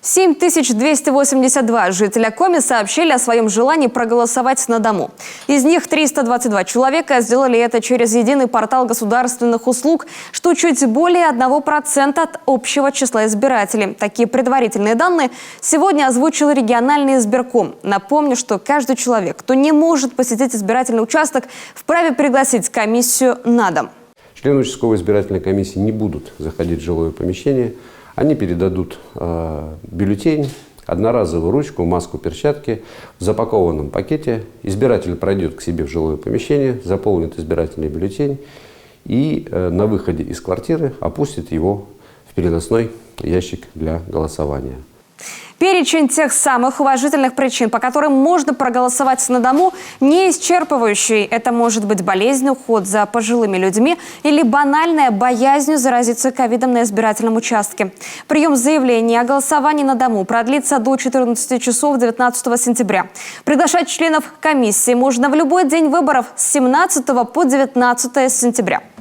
7282 жителя Коми сообщили о своем желании проголосовать на дому. Из них 322 человека сделали это через единый портал государственных услуг, что чуть более 1% от общего числа избирателей. Такие предварительные данные сегодня озвучил региональный избирком. Напомню, что каждый человек, кто не может посетить избирательный участок, вправе пригласить комиссию на дом. Члены участковой избирательной комиссии не будут заходить в жилое помещение. Они передадут бюллетень, одноразовую ручку, маску, перчатки в запакованном пакете. Избиратель пройдет к себе в жилое помещение, заполнит избирательный бюллетень и на выходе из квартиры опустит его в переносной ящик для голосования. Перечень тех самых уважительных причин, по которым можно проголосовать на дому, не исчерпывающий. Это может быть болезнь, уход за пожилыми людьми или банальная боязнь заразиться ковидом на избирательном участке. Прием заявлений о голосовании на дому продлится до 14 часов 19 сентября. Приглашать членов комиссии можно в любой день выборов с 17 по 19 сентября.